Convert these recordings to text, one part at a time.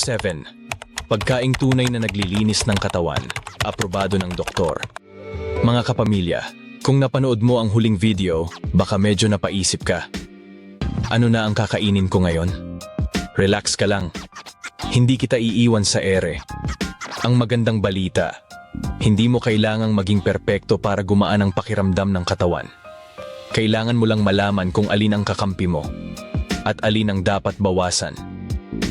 7. Pagkaing tunay na naglilinis ng katawan, aprobado ng doktor. Mga kapamilya, kung napanood mo ang huling video, baka medyo napaisip ka. Ano na ang kakainin ko ngayon? Relax ka lang. Hindi kita iiwan sa ere. Ang magandang balita, hindi mo kailangang maging perpekto para gumaan ang pakiramdam ng katawan. Kailangan mo lang malaman kung alin ang kakampi mo at alin ang dapat bawasan.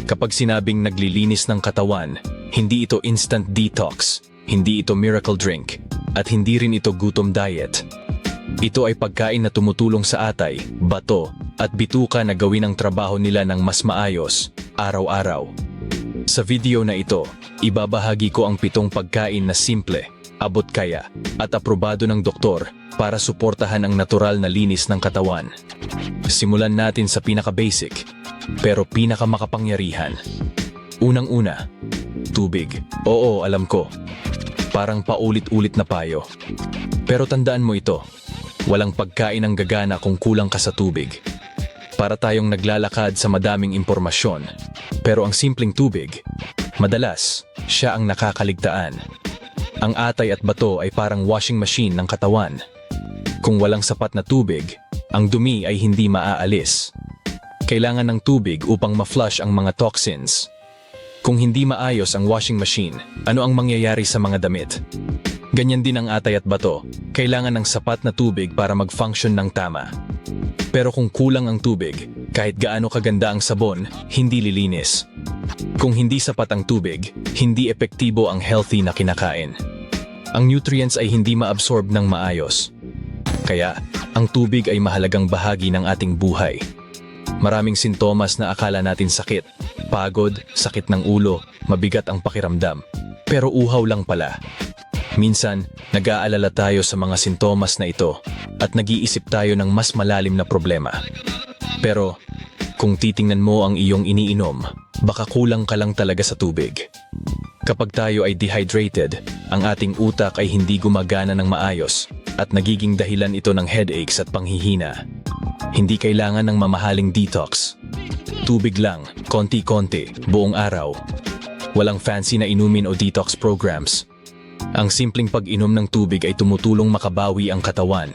Kapag sinabing naglilinis ng katawan, hindi ito instant detox, hindi ito miracle drink, at hindi rin ito gutom diet. Ito ay pagkain na tumutulong sa atay, bato, at bituka na gawin ang trabaho nila ng mas maayos, araw-araw. Sa video na ito, ibabahagi ko ang 7 pagkain na simple, abot kaya, at aprobado ng doktor para suportahan ang natural na linis ng katawan. Simulan natin sa pinaka-basic, pero pinaka-makapangyarihan. Unang-una, tubig. Oo, alam ko. Parang paulit-ulit na payo. Pero tandaan mo ito, walang pagkain ang gagana kung kulang ka sa tubig. Para tayong naglalakad sa madaming impormasyon, pero ang simpleng tubig, madalas, siya ang nakakaligtaan. Ang atay at bato ay parang washing machine ng katawan. Kung walang sapat na tubig, ang dumi ay hindi maaalis. Kailangan ng tubig upang ma-flush ang mga toxins. Kung hindi maayos ang washing machine, ano ang mangyayari sa mga damit? Ganyan din ang atay at bato, kailangan ng sapat na tubig para mag-function ng tama. Pero kung kulang ang tubig, kahit gaano kaganda ang sabon, hindi lilinis. Kung hindi sapat ang tubig, hindi epektibo ang healthy na kinakain. Ang nutrients ay hindi ma-absorb ng maayos. Kaya, ang tubig ay mahalagang bahagi ng ating buhay. Maraming sintomas na akala natin sakit, pagod, sakit ng ulo, mabigat ang pakiramdam. Pero uhaw lang pala. Minsan, nag-aalala tayo sa mga sintomas na ito at nag-iisip tayo ng mas malalim na problema. Pero, kung titingnan mo ang iyong iniinom, baka kulang ka lang talaga sa tubig. Kapag tayo ay dehydrated, ang ating utak ay hindi gumagana ng maayos at nagiging dahilan ito ng headaches at panghihina. Hindi kailangan ng mamahaling detox. Tubig lang, konti-konti, buong araw. Walang fancy na inumin o detox programs. Ang simpleng pag-inom ng tubig ay tumutulong makabawi ang katawan.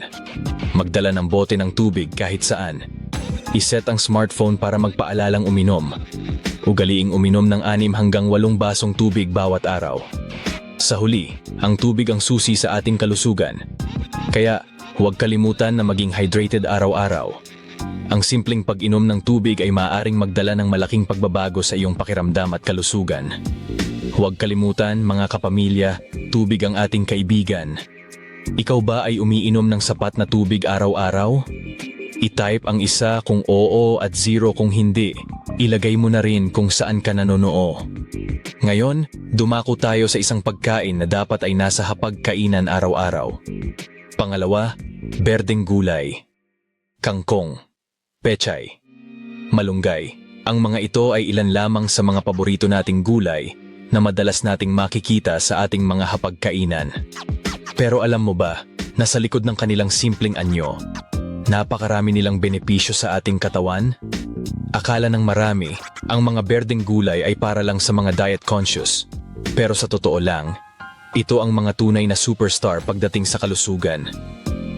Magdala ng bote ng tubig kahit saan. Iset ang smartphone para magpaalalang uminom. Ugaliing uminom ng 6 hanggang 8 basong tubig bawat araw. Sa huli, ang tubig ang susi sa ating kalusugan. Kaya, huwag kalimutan na maging hydrated araw-araw. Ang simpleng pag-inom ng tubig ay maaaring magdala ng malaking pagbabago sa iyong pakiramdam at kalusugan. Huwag kalimutan, mga kapamilya, tubig ang ating kaibigan. Ikaw ba ay umiinom ng sapat na tubig araw-araw? I-type ang isa kung oo at 0 kung hindi. Ilagay mo na rin kung saan ka nanonoo. Ngayon, dumako tayo sa isang pagkain na dapat ay nasa hapagkainan araw-araw. Pangalawa, berdeng gulay. Kangkong, pechay, malunggay. Ang mga ito ay ilan lamang sa mga paborito nating gulay na madalas nating makikita sa ating mga hapagkainan. Pero alam mo ba, nasa likod ng kanilang simpleng anyo, napakarami nilang benepisyo sa ating katawan? Akala ng marami, ang mga berdeng gulay ay para lang sa mga diet conscious. Pero sa totoo lang, ito ang mga tunay na superstar pagdating sa kalusugan.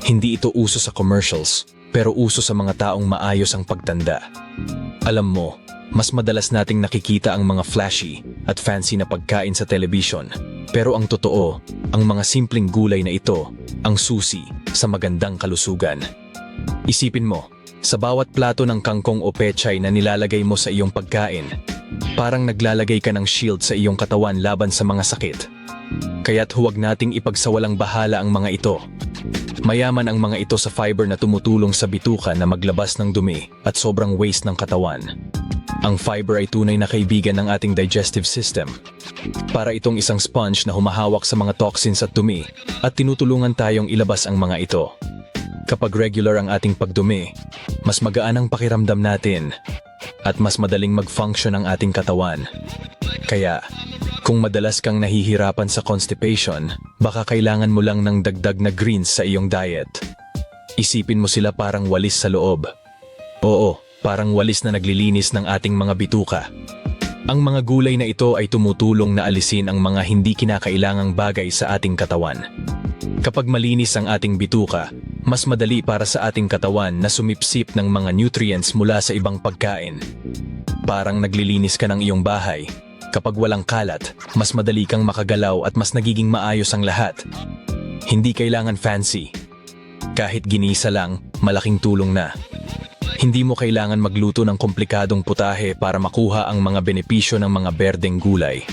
Hindi ito uso sa commercials, pero uso sa mga taong maayos ang pagtanda. Alam mo, mas madalas nating nakikita ang mga flashy at fancy na pagkain sa television. Pero ang totoo, ang mga simpleng gulay na ito, ang susi sa magandang kalusugan. Isipin mo, sa bawat plato ng kangkong o pechay na nilalagay mo sa iyong pagkain, parang naglalagay ka ng shield sa iyong katawan laban sa mga sakit. Kaya't huwag nating ipagsawalang bahala ang mga ito. Mayaman ang mga ito sa fiber na tumutulong sa bituka na maglabas ng dumi at sobrang waste ng katawan. Ang fiber ay tunay na kaibigan ng ating digestive system. Para itong isang sponge na humahawak sa mga toxins at dumi at tinutulungan tayong ilabas ang mga ito. Kapag regular ang ating pagdumi, mas magaan ang pakiramdam natin at mas madaling mag-function ang ating katawan. Kaya, kung madalas kang nahihirapan sa constipation, baka kailangan mo lang ng dagdag na greens sa iyong diet. Isipin mo sila parang walis sa loob. Oo, parang walis na naglilinis ng ating mga bituka. Ang mga gulay na ito ay tumutulong na alisin ang mga hindi kinakailangang bagay sa ating katawan. Kapag malinis ang ating bituka, mas madali para sa ating katawan na sumipsip ng mga nutrients mula sa ibang pagkain. Parang naglilinis ka ng iyong bahay. Kapag walang kalat, mas madali kang makagalaw at mas nagiging maayos ang lahat. Hindi kailangan fancy. Kahit ginisa lang, malaking tulong na. Hindi mo kailangan magluto ng komplikadong putahe para makuha ang mga benepisyo ng mga berdeng gulay.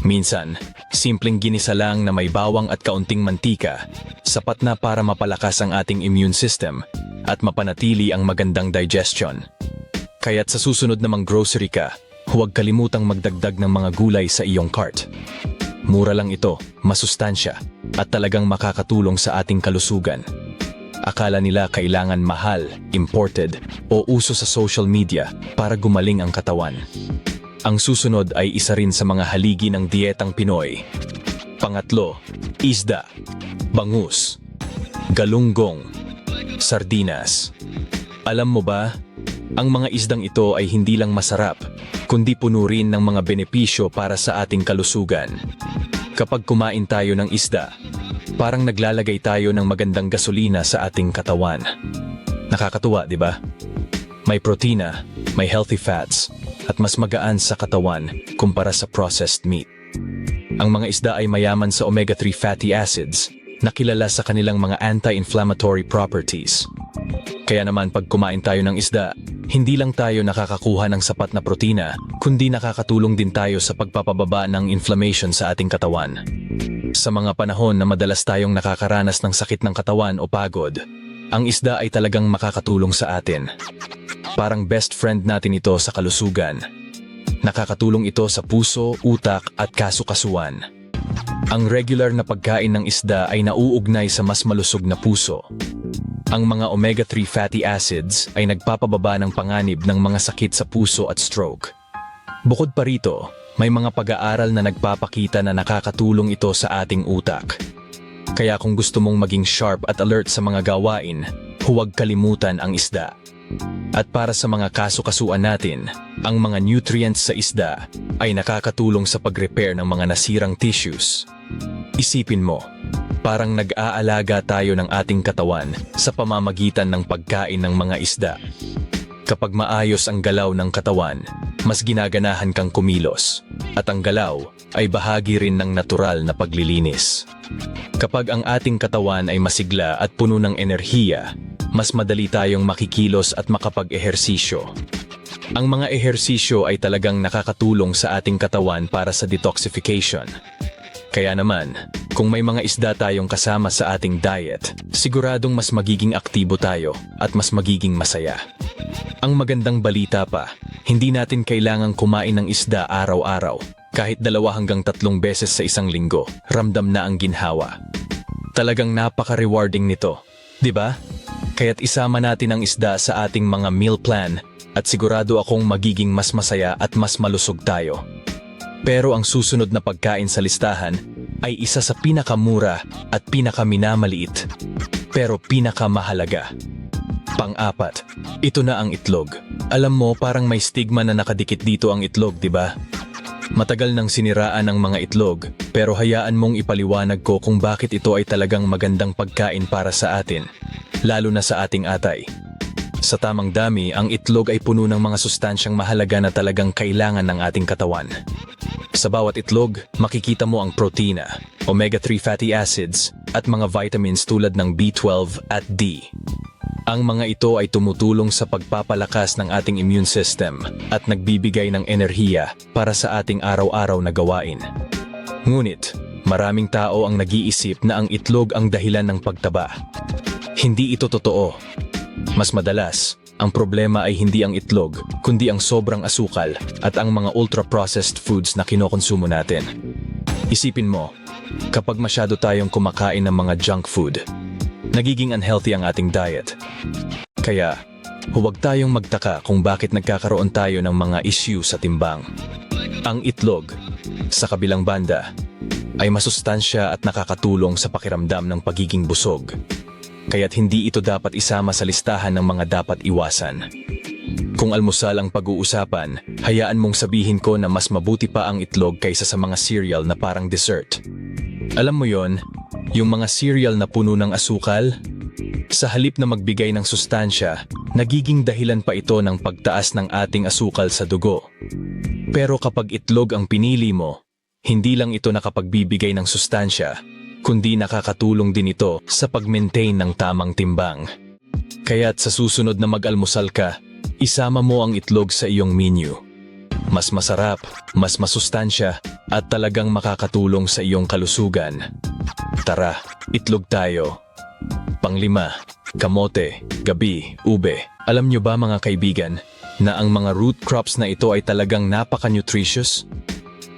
Minsan, simpleng ginisa lang na may bawang at kaunting mantika, sapat na para mapalakas ang ating immune system at mapanatili ang magandang digestion. Kaya't sa susunod namang grocery ka, huwag kalimutang magdagdag ng mga gulay sa iyong cart. Mura lang ito, masustansya, at talagang makakatulong sa ating kalusugan. Akala nila kailangan mahal, imported, o uso sa social media para gumaling ang katawan. Ang susunod ay isa rin sa mga haligi ng dietang Pinoy. Pangatlo, isda, bangus, galunggong, sardinas. Alam mo ba, ang mga isdang ito ay hindi lang masarap, kundi puno rin ng mga benepisyo para sa ating kalusugan. Kapag kumain tayo ng isda, parang naglalagay tayo ng magandang gasolina sa ating katawan. Nakakatuwa, di ba? May protina, may healthy fats, at mas magaan sa katawan kumpara sa processed meat. Ang mga isda ay mayaman sa omega-3 fatty acids na kilala sa kanilang mga anti-inflammatory properties. Kaya naman pag kumain tayo ng isda, hindi lang tayo nakakakuha ng sapat na protina, kundi nakakatulong din tayo sa pagpapababa ng inflammation sa ating katawan. Sa mga panahon na madalas tayong nakakaranas ng sakit ng katawan o pagod, ang isda ay talagang makakatulong sa atin. Parang best friend natin ito sa kalusugan. Nakakatulong ito sa puso, utak at kasukasuan. Ang regular na pagkain ng isda ay nauugnay sa mas malusog na puso. Ang mga omega-3 fatty acids ay nagpapababa ng panganib ng mga sakit sa puso at stroke. Bukod pa rito, may mga pag-aaral na nagpapakita na nakakatulong ito sa ating utak. Kaya kung gusto mong maging sharp at alert sa mga gawain, huwag kalimutan ang isda. At para sa mga kasukasuan natin, ang mga nutrients sa isda ay nakakatulong sa pag-repair ng mga nasirang tissues. Isipin mo, parang nag-aalaga tayo ng ating katawan sa pamamagitan ng pagkain ng mga isda. Kapag maayos ang galaw ng katawan, mas ginaganahan kang kumilos, at ang galaw ay bahagi rin ng natural na paglilinis. Kapag ang ating katawan ay masigla at puno ng enerhiya, mas madali tayong makikilos at makapag-ehersisyo. Ang mga ehersisyo ay talagang nakakatulong sa ating katawan para sa detoxification. Kaya naman, kung may mga isda tayong kasama sa ating diet, siguradong mas magiging aktibo tayo at mas magiging masaya. Ang magandang balita pa, hindi natin kailangang kumain ng isda araw-araw. Kahit 2 hanggang 3 beses sa isang linggo, ramdam na ang ginhawa. Talagang napaka-rewarding nito, di ba? Kaya't isama natin ang isda sa ating mga meal plan at sigurado akong magiging mas masaya at mas malusog tayo. Pero ang susunod na pagkain sa listahan ay isa sa pinakamura at pinakaminamaliit, pero pinakamahalaga. Pang-4, ito na ang itlog. Alam mo, parang may stigma na nakadikit dito ang itlog, di ba? Matagal nang siniraan ang mga itlog, pero hayaan mong ipaliwanag ko kung bakit ito ay talagang magandang pagkain para sa atin, lalo na sa ating atay. Sa tamang dami, ang itlog ay puno ng mga sustansyang mahalaga na talagang kailangan ng ating katawan. Sa bawat itlog, makikita mo ang protina, omega-3 fatty acids, at mga vitamins tulad ng B12 at D. Ang mga ito ay tumutulong sa pagpapalakas ng ating immune system at nagbibigay ng enerhiya para sa ating araw-araw na gawain. Ngunit, maraming tao ang nag-iisip na ang itlog ang dahilan ng pagtaba. Hindi ito totoo. Mas madalas, ang problema ay hindi ang itlog, kundi ang sobrang asukal at ang mga ultra-processed foods na kinokonsumo natin. Isipin mo, kapag masyado tayong kumakain ng mga junk food, nagiging unhealthy ang ating diet. Kaya, huwag tayong magtaka kung bakit nagkakaroon tayo ng mga issue sa timbang. Ang itlog, sa kabilang banda, ay masustansya at nakakatulong sa pakiramdam ng pagiging busog. Kaya't hindi ito dapat isama sa listahan ng mga dapat iwasan. Kung almusal ang pag-uusapan, hayaan mong sabihin ko na mas mabuti pa ang itlog kaysa sa mga cereal na parang dessert. Alam mo yon, yung mga cereal na puno ng asukal? Sa halip na magbigay ng sustansya, nagiging dahilan pa ito ng pagtaas ng ating asukal sa dugo. Pero kapag itlog ang pinili mo, hindi lang ito nakapagbibigay ng sustansya, kundi nakakatulong din ito sa pag-maintain ng tamang timbang. Kaya't sa susunod na mag-almusal ka, isama mo ang itlog sa iyong menu. Mas masarap, mas masustansya, at talagang makakatulong sa iyong kalusugan. Tara, itlog tayo. Panglima, kamote, gabi, ube. Alam nyo ba mga kaibigan, na ang mga root crops na ito ay talagang napaka-nutritious?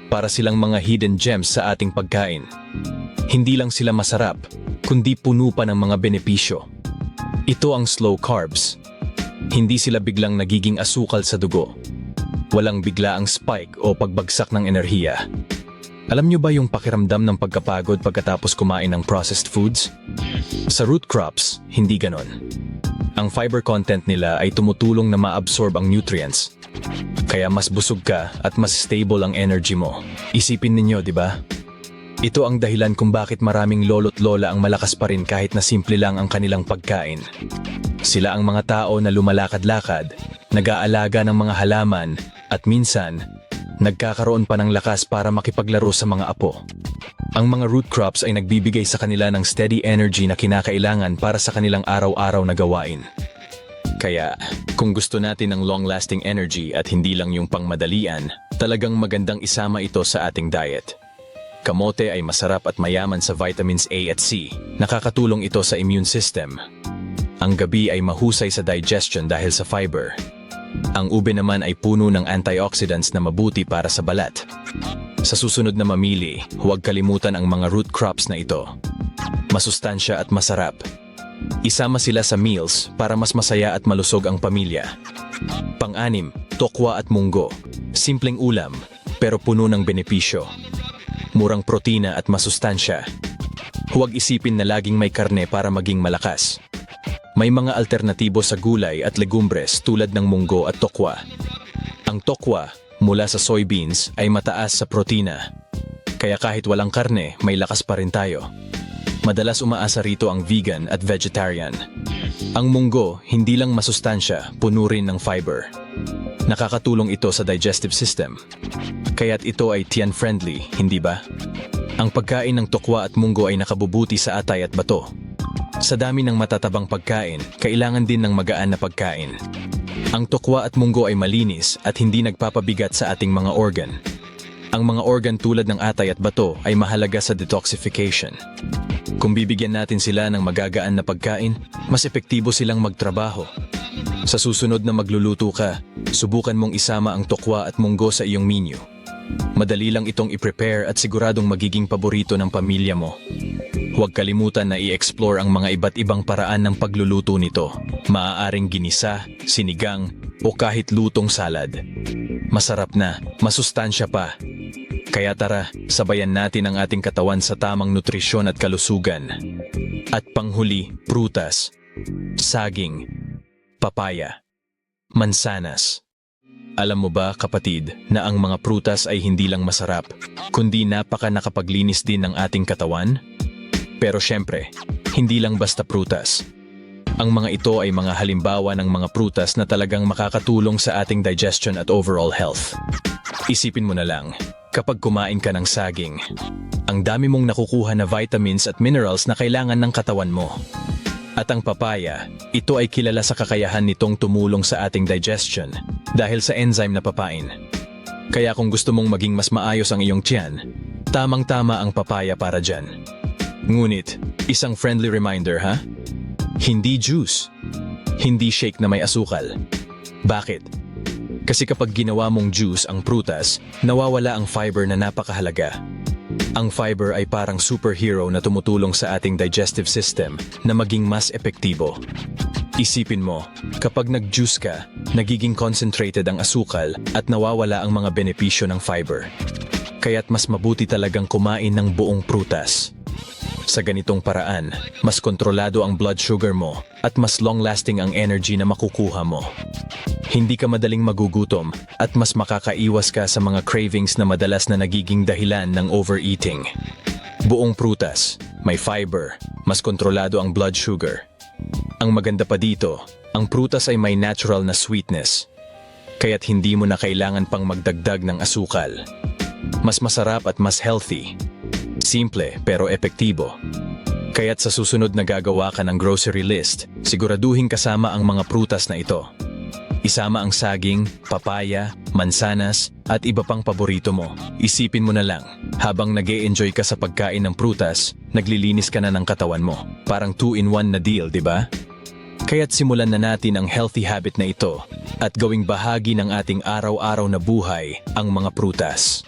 Para silang mga hidden gems sa ating pagkain. Hindi lang sila masarap, kundi puno pa ng mga benepisyo. Ito ang slow carbs. Hindi sila biglang nagiging asukal sa dugo. Walang bigla ang spike o pagbagsak ng enerhiya. Alam nyo ba yung pakiramdam ng pagkapagod pagkatapos kumain ng processed foods? Sa root crops, hindi ganon. Ang fiber content nila ay tumutulong na ma-absorb ang nutrients. Kaya mas busog ka at mas stable ang energy mo. Isipin ninyo, di ba? Ito ang dahilan kung bakit maraming lolo't lola ang malakas pa rin kahit na simple lang ang kanilang pagkain. Sila ang mga tao na lumalakad-lakad, nag-aalaga ng mga halaman, at minsan, nagkakaroon pa ng lakas para makipaglaro sa mga apo. Ang mga root crops ay nagbibigay sa kanila ng steady energy na kinakailangan para sa kanilang araw-araw na gawain. Kaya, kung gusto natin ng long-lasting energy at hindi lang yung pangmadalian, talagang magandang isama ito sa ating diet. Kamote ay masarap at mayaman sa vitamins A at C. Nakakatulong ito sa immune system. Ang gabi ay mahusay sa digestion dahil sa fiber. Ang ube naman ay puno ng antioxidants na mabuti para sa balat. Sa susunod na mamili, huwag kalimutan ang mga root crops na ito. Masustansya at masarap. Isama sila sa meals para mas masaya at malusog ang pamilya. Pang-anim, tokwa at munggo. Simpleng ulam, pero puno ng benepisyo. Murang protina at masustansya. Huwag isipin na laging may karne para maging malakas. May mga alternatibo sa gulay at legumbres tulad ng munggo at tokwa. Ang tokwa, mula sa soybeans, ay mataas sa protina. Kaya kahit walang karne, may lakas pa rin tayo. Madalas umaasa rito ang vegan at vegetarian. Ang munggo, hindi lang masustansya, puno rin ng fiber. Nakakatulong ito sa digestive system. Kaya't ito ay tiyan-friendly, hindi ba? Ang pagkain ng tokwa at munggo ay nakabubuti sa atay at bato. Sa dami ng matatabang pagkain, kailangan din ng magaan na pagkain. Ang tokwa at munggo ay malinis at hindi nagpapabigat sa ating mga organ. Ang mga organ tulad ng atay at bato ay mahalaga sa detoxification. Kung bibigyan natin sila ng magagaan na pagkain, mas epektibo silang magtrabaho. Sa susunod na magluluto ka, subukan mong isama ang tokwa at munggo sa iyong menu. Madali lang itong i-prepare at siguradong magiging paborito ng pamilya mo. Huwag kalimutan na i-explore ang mga iba't ibang paraan ng pagluluto nito. Maaaring ginisa, sinigang, o kahit lutong salad. Masarap na, masustansya pa. Kaya tara, sabayan natin ang ating katawan sa tamang nutrisyon at kalusugan. At panghuli, prutas, saging, papaya, mansanas. Alam mo ba, kapatid, na ang mga prutas ay hindi lang masarap, kundi napaka nakapaglinis din ng ating katawan? Pero syempre, hindi lang basta prutas. Ang mga ito ay mga halimbawa ng mga prutas na talagang makakatulong sa ating digestion at overall health. Isipin mo na lang, kapag kumain ka ng saging, ang dami mong nakukuha na vitamins at minerals na kailangan ng katawan mo. At ang papaya, ito ay kilala sa kakayahan nitong tumulong sa ating digestion dahil sa enzyme na papain. Kaya kung gusto mong maging mas maayos ang iyong tiyan, tamang-tama ang papaya para dyan. Ngunit, isang friendly reminder ha? Hindi juice. Hindi shake na may asukal. Bakit? Kasi kapag ginawa mong juice ang prutas, nawawala ang fiber na napakahalaga. Ang fiber ay parang superhero na tumutulong sa ating digestive system na maging mas epektibo. Isipin mo, kapag nag-juice ka, nagiging concentrated ang asukal at nawawala ang mga benepisyo ng fiber. Kaya't mas mabuti talagang kumain ng buong prutas. Sa ganitong paraan, mas kontrolado ang blood sugar mo at mas long-lasting ang energy na makukuha mo. Hindi ka madaling magugutom at mas makakaiwas ka sa mga cravings na madalas na nagiging dahilan ng overeating. Buong prutas, may fiber, mas kontrolado ang blood sugar. Ang maganda pa dito, ang prutas ay may natural na sweetness, kaya't hindi mo na kailangan pang magdagdag ng asukal. Mas masarap at mas healthy. Simple pero epektibo. Kaya't sa susunod na gagawa ka ng grocery list, siguraduhin kasama ang mga prutas na ito. Isama ang saging, papaya, mansanas, at iba pang paborito mo. Isipin mo na lang, habang nag-e-enjoy ka sa pagkain ng prutas, naglilinis ka na ng katawan mo. Parang 2-in-1 na deal, di ba? Kaya't simulan na natin ang healthy habit na ito at gawing bahagi ng ating araw-araw na buhay ang mga prutas.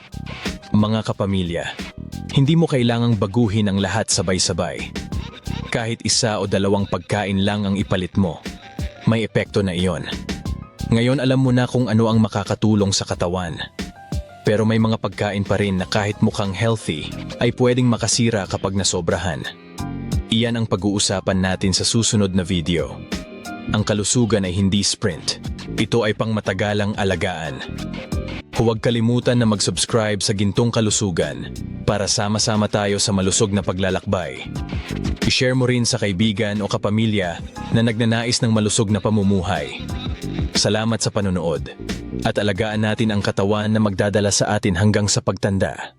Mga kapamilya, hindi mo kailangang baguhin ang lahat sabay-sabay. Kahit isa o dalawang pagkain lang ang ipalit mo, may epekto na iyon. Ngayon alam mo na kung ano ang makakatulong sa katawan. Pero may mga pagkain pa rin na kahit mukhang healthy, ay pwedeng makasira kapag nasobrahan. Iyan ang pag-uusapan natin sa susunod na video. Ang kalusugan ay hindi sprint. Ito ay pangmatagalang alagaan. Huwag kalimutan na mag-subscribe sa Gintong Kalusugan para sama-sama tayo sa malusog na paglalakbay. I-share mo rin sa kaibigan o kapamilya na nagnanais ng malusog na pamumuhay. Salamat sa panonood at alagaan natin ang katawan na magdadala sa atin hanggang sa pagtanda.